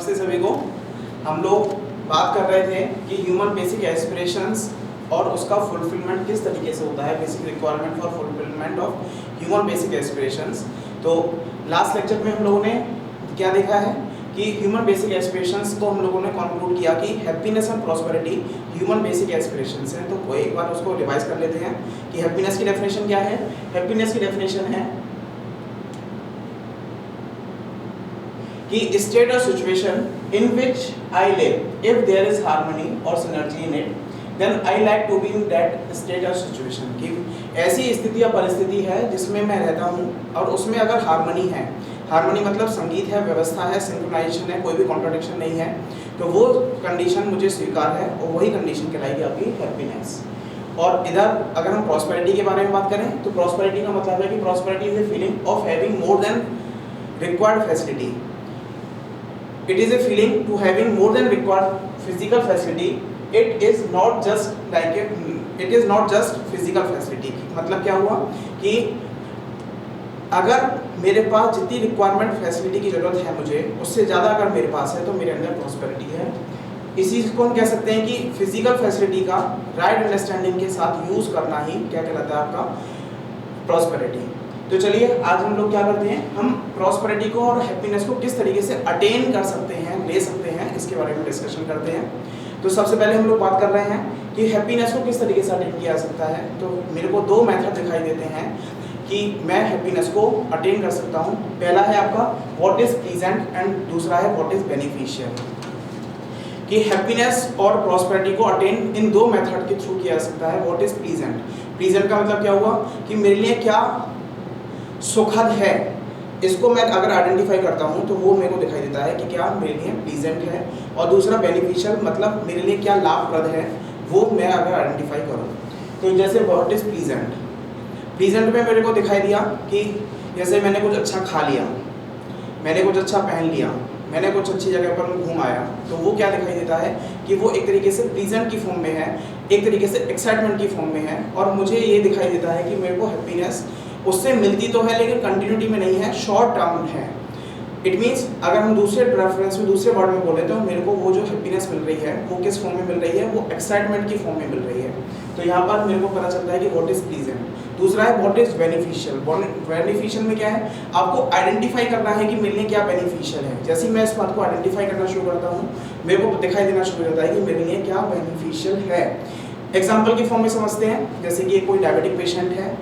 नमस्ते सभी को। हम लोग बात कर रहे थे कि ह्यूमन बेसिक एस्पिरेशंस और उसका फुलफिलमेंट किस तरीके से होता है, basic requirement for fulfilment of human basic aspirations. तो लास्ट लेक्चर में हम लोगों ने क्या देखा है कि ह्यूमन बेसिक एस्पिरेशंस को हम लोगों ने कंक्लूड किया कि happiness and prosperity human basic aspirations हैं। तो एक बार उसको रिवाइज कर लेते हैं कि हैप्पीनेस की डेफिनेशन क्या है। हैप्पीनेस की डेफिनेशन है कि स्टेट और situation in which I live, if there is harmony or synergy in it, then I like to be in that state or situation। कि ऐसी स्थिति या परिस्थिति है जिसमें मैं रहता हूँ और उसमें अगर हार्मनी है, हार्मनी मतलब संगीत है, व्यवस्था है, सिंक्रोनाइजेशन है, कोई भी कॉन्ट्रडिक्शन नहीं है, तो वो कंडीशन मुझे स्वीकार है और वही कंडीशन कहलाएगी आपकी हैप्पीनेस। और इधर अगर हम प्रॉस्पेरिटी के बारे में बात करें तो प्रॉस्पेरिटी का मतलब है कि prosperity is a feeling of having more than required facility. It is a feeling to having more than required physical facility. It is not just physical facility। मतलब क्या हुआ कि अगर मेरे पास जितनी रिक्वायरमेंट फैसिलिटी की जरूरत है मुझे, उससे ज़्यादा अगर मेरे पास है तो मेरे अंदर प्रॉस्पेरिटी है। इसी को हम कह सकते हैं कि फिजिकल फैसिलिटी का राइट अंडरस्टैंडिंग के साथ यूज़ करना ही क्या कहलाता है आपका प्रॉस्पेरिटी। तो चलिए आज हम लोग क्या करते हैं, हम प्रॉस्पेरिटी को और हैप्पीनेस को किस तरीके से अटेन कर सकते हैं, ले सकते हैं, इसके बारे में डिस्कशन करते हैं। तो सबसे पहले हम लोग बात कर रहे हैं कि हैप्पीनेस को किस तरीके से अटेन किया जा सकता है। तो मेरे को दो मेथड दिखाई देते हैं कि मैं हैप्पीनेस को अटेन कर सकता हूँ। पहला है आपका व्हाट इज प्लीजेंट एंड दूसरा है व्हाट इज बेनिफिशियल। कि हैप्पीनेस और प्रॉस्पेरिटी को अटेन इन दो मेथड के थ्रू किया जा सकता है। व्हाट इज प्लीजेंट, प्लीजेंट का मतलब क्या हुआ कि मेरे लिए क्या सुखद है, इसको मैं अगर आइडेंटिफाई करता हूँ तो वो मेरे को दिखाई देता है कि क्या मेरे लिए प्लीजेंट है। और दूसरा बेनिफिशियल मतलब मेरे लिए क्या लाभप्रद है, वो मैं अगर आइडेंटिफाई करूँ। तो जैसे व्हाट इज प्लीजेंट, प्लीजेंट में मेरे को दिखाई दिया कि जैसे मैंने कुछ अच्छा खा लिया, मैंने कुछ अच्छा पहन लिया, मैंने कुछ अच्छी जगह पर घूम आया, तो वो क्या दिखाई देता है कि वो एक तरीके से प्लीजेंट की फॉर्म में है, एक तरीके से एक्साइटमेंट की फॉर्म में है। और मुझे ये दिखाई देता है कि मेरे को हैप्पीनेस उससे मिलती तो है लेकिन कंटिन्यूटी में नहीं है, शॉर्ट टर्म है। इट मीन्स अगर हम दूसरे रेफरेंस में, दूसरे वर्ड में बोले तो मेरे को वो जो हैप्पीनेस मिल रही है वो किस फॉर्म में मिल रही है, वो एक्साइटमेंट की फॉर्म में मिल रही है। तो यहाँ पर मेरे को पता चलता है कि व्हाट इज प्लीजेंट। दूसरा है व्हाट इज बेनिफिशियल। बेनिफिशियल में क्या है, आपको आइडेंटिफाई करना है कि मेरे लिए क्या बेनिफिशियल है। जैसे ही मैं इस बात को आइडेंटिफाई करना शुरू करता हूँ, मेरे को दिखाई देना शुरू हो जाता है कि मेरे लिए क्या बेनिफिशियल है। एग्जाम्पल की फॉर्म में समझते हैं, जैसे कि कोई डायबिटिक पेशेंट है,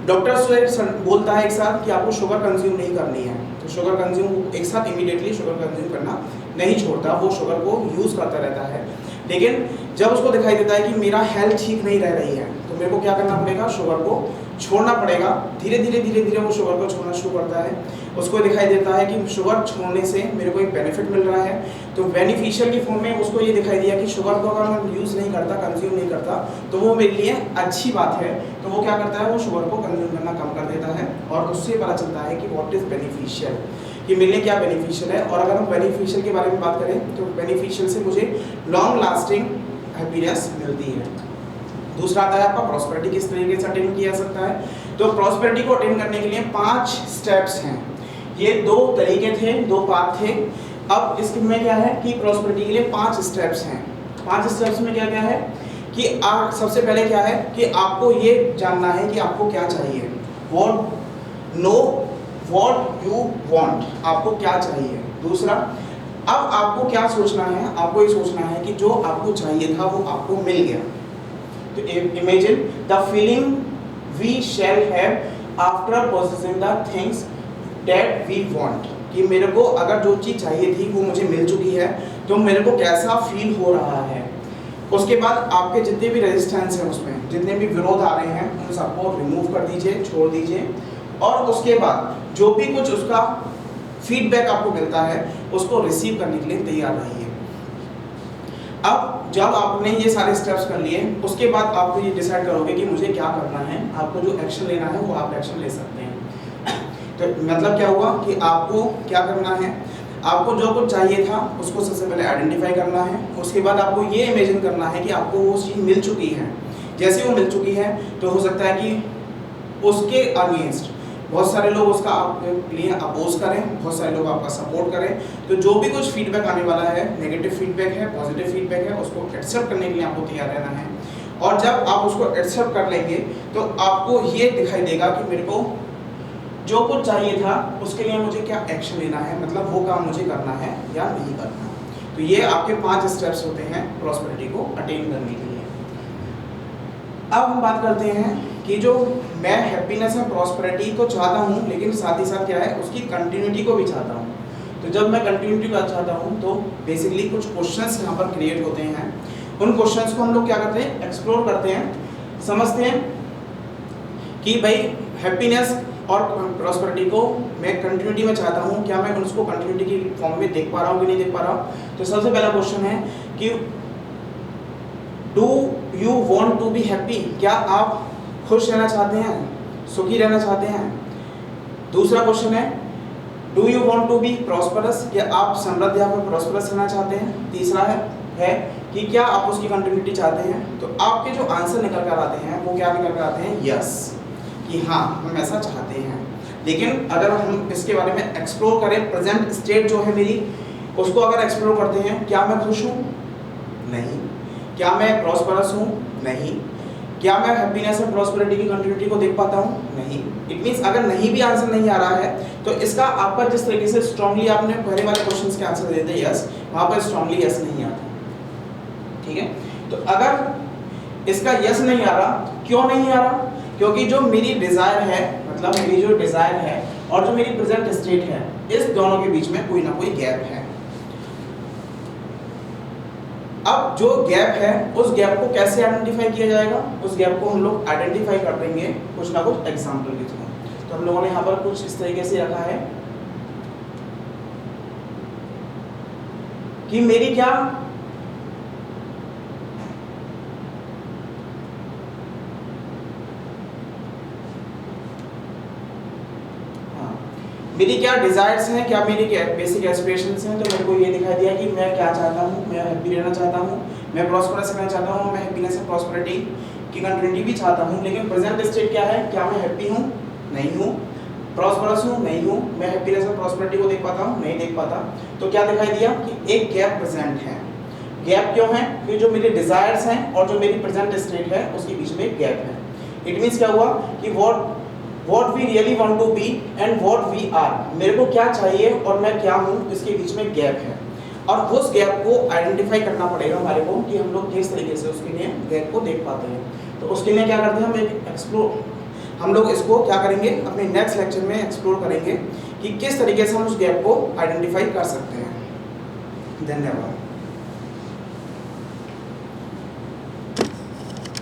डॉक्टर से बोलता है एक साथ कि आपको शुगर कंज्यूम नहीं करनी है, तो शुगर कंज्यूम एक साथ इमीडिएटली शुगर कंज्यूम करना नहीं छोड़ता, वो शुगर को यूज़ करता रहता है। लेकिन जब उसको दिखाई देता है कि मेरा हेल्थ ठीक नहीं रह रही है, तो मेरे को क्या करना पड़ेगा, शुगर को छोड़ना पड़ेगा। धीरे धीरे वो शुगर को छोड़ना शुरू करता है। उसको दिखाई देता है कि शुगर छोड़ने से मेरे को एक बेनिफिट मिल रहा है। तो बेनिफिशियल की फॉर्म में उसको ये दिखाई दिया कि शुगर को अगर मैं यूज़ नहीं करता, कंज्यूम नहीं करता, तो वो मेरे लिए अच्छी बात है। तो वो क्या करता है, वो शुगर को कंज्यूम करना कम कर देता है। और उससे पता चलता है कि व्हाट इज़ बेनिफिशियल, कि मेरे लिए क्या बेनिफिशियल है। और अगर हम बेनिफिशियल के बारे में बात करें तो बेनिफिशियल से मुझे लॉन्ग लास्टिंग हैप्पीनेस मिलती है। दूसरा आता है आपका प्रॉस्पेरिटी, किस तरीके से अटेन किया जा सकता है। तो प्रॉस्पेरिटी को अटेन करने के लिए 5 स्टेप्स हैं। ये 2 तरीके थे, 2 पाथ थे। अब इसमें क्या है कि प्रॉस्पेरिटी के लिए 5 स्टेप्स हैं। 5 स्टेप्स में क्या क्या है कि सबसे पहले क्या है कि आपको ये जानना है कि आपको क्या चाहिए। नो व्हाट यू वांट, आपको क्या चाहिए। दूसरा, अब आपको क्या सोचना है, आपको ये सोचना है कि जो आपको चाहिए था वो आपको मिल गया। तो imagine the feeling we shall have after possessing the things that we want. कि मेरे को अगर जो चीज़ चाहिए थी वो मुझे मिल चुकी है, तो मेरे को कैसा फील हो रहा है। उसके बाद आपके जितने भी रेजिस्टेंस हैं, उसमें जितने भी विरोध आ रहे हैं, उन सबको रिमूव कर दीजिए, छोड़ दीजिए। और उसके बाद जो भी कुछ उसका फीडबैक आपको मिलता है उसको रिसीव करने के लिए तैयार रहिए। अब जब आपने ये सारे स्टेप्स कर लिए, उसके बाद आपको ये डिसाइड करोगे कि मुझे क्या करना है। आपको जो एक्शन लेना है वो आप एक्शन ले सकते हैं। तो मतलब क्या हुआ कि आपको क्या करना है, आपको जो कुछ चाहिए था उसको सबसे पहले आइडेंटिफाई करना है। उसके बाद आपको ये इमेजिन करना है कि आपको वो चीज़ मिल चुकी है। जैसे वो मिल चुकी है तो हो सकता है कि उसके अगेंस्ट बहुत सारे लोग उसका आपके लिए अपोज करें, बहुत सारे लोग आपका सपोर्ट करें। तो जो भी कुछ फीडबैक आने वाला है, नेगेटिव फीडबैक है, पॉजिटिव फीडबैक है, उसको एक्सेप्ट करने के लिए आपको तैयार रहना है। और जब आप उसको एक्सेप्ट कर लेंगे तो आपको ये दिखाई देगा कि मेरे को जो कुछ चाहिए था उसके लिए मुझे क्या एक्शन लेना है, मतलब वो काम मुझे करना है या नहीं करना। तो ये आपके 5 स्टेप्स होते हैं प्रॉस्पेरिटी को अटेन करने के लिए। अब हम बात करते हैं कि जो मैं हैप्पीनेस और प्रॉस्पेरिटी को चाहता हूँ, लेकिन साथ ही साथ क्या है, उसकी कंटिन्यूटी को भी चाहता हूँ। तो जब मैं कंटिन्यूटी को चाहता हूँ तो बेसिकली कुछ क्वेश्चंस यहाँ पर क्रिएट होते हैं। उन क्वेश्चंस को हम लोग क्या करते हैं, एक्सप्लोर करते हैं, समझते हैं कि भाई हैप्पीनेस और प्रॉस्पेरिटी को मैं कंटिन्यूटी में चाहता हूँ, क्या मैं उसको कंटिन्यूटी की फॉर्म में देख पा रहा हूँ कि नहीं देख पा रहा हूँ। तो सबसे पहला क्वेश्चन है कि do you want to be happy, क्या आप खुश रहना चाहते हैं, सुखी रहना चाहते हैं। दूसरा क्वेश्चन है do you want to be prosperous, क्या आप समृद्ध या फिर प्रॉस्परस रहना चाहते हैं। तीसरा है कि क्या आप उसकी कंटिन्यूटी चाहते हैं। तो आपके जो आंसर निकल कर आते हैं वो क्या निकल कर आते हैं, यस, कि हाँ हम ऐसा चाहते हैं। लेकिन अगर हम इसके बारे में एक्सप्लोर करें, प्रेजेंट स्टेट जो है मेरी, उसको अगर एक्सप्लोर करते हैं, क्या मैं खुश हूँ, नहीं। क्या मैं प्रॉस्परस हूँ, नहीं। क्या मैं हैप्पीनेस और प्रॉस्पेरिटी की कंटिन्यूटी को देख पाता हूँ, नहीं। इट मींस अगर नहीं भी आंसर नहीं आ रहा है तो इसका आपका जिस तरीके से स्ट्रांगली आपने पहले वाले क्वेश्चंस के आंसर देते यस, वहाँ पर स्ट्रांगली यस नहीं आता, ठीक है। तो अगर इसका यस नहीं आ रहा, क्यों नहीं आ रहा, क्योंकि जो मेरी डिजायर है, मतलब मेरी जो डिजायर है और जो मेरी प्रेजेंट स्टेट है, इस दोनों के बीच में कोई ना कोई गैप है। अब जो गैप है उस गैप को कैसे आइडेंटिफाई किया जाएगा, उस गैप को हम लोग आइडेंटिफाई कर देंगे कुछ ना कुछ एग्जाम्पल के थ्रू। तो हम लोगों ने यहाँ पर कुछ इस तरीके से रखा है कि मेरी क्या मेरी क्या डिजायर्स हैं, क्या मेरी क्या बेसिक एस्पिरेशंस हैं। तो मेरे को ये दिखाई दिया कि मैं क्या चाहता हूँ, मैं हैप्पी रहना चाहता हूँ, मैं प्रॉस्परस रहना चाहता हूँ, मैं हैप्पीनेस और प्रॉस्पेरिटी की कंटिन्यूटी भी चाहता हूँ। लेकिन प्रेजेंट स्टेट क्या है, क्या मैं हैप्पी हूँ, नहीं हूँ, प्रॉस्परस हूँ, नहीं हूँ, मैं हैप्पीनेस और प्रॉस्पेरिटी को देख पाता हूँ, नहीं देख पाता। तो क्या दिखाई दिया कि एक गैप प्रेजेंट है। गैप क्यों है, कि जो मेरे डिजायर्स हैं और जो मेरी प्रेजेंट स्टेट है उसके बीच में एक गैप है। इट मीन्स क्या हुआ कि what we really want to be and what we are, मेरे को क्या चाहिए और मैं क्या हूँ, इसके बीच में गैप है। और उस गैप को आइडेंटिफाई करना पड़ेगा हमारे को कि हम लोग किस तरीके से उसके लिए गैप को देख पाते हैं। तो उसके लिए क्या करते हैं, हम लोग इसको क्या करेंगे, अपने नेक्स्ट लेक्चर में एक्सप्लोर करेंगे कि किस तरीके से हम उस गैप को आइडेंटिफाई कर सकते हैं। धन्यवाद।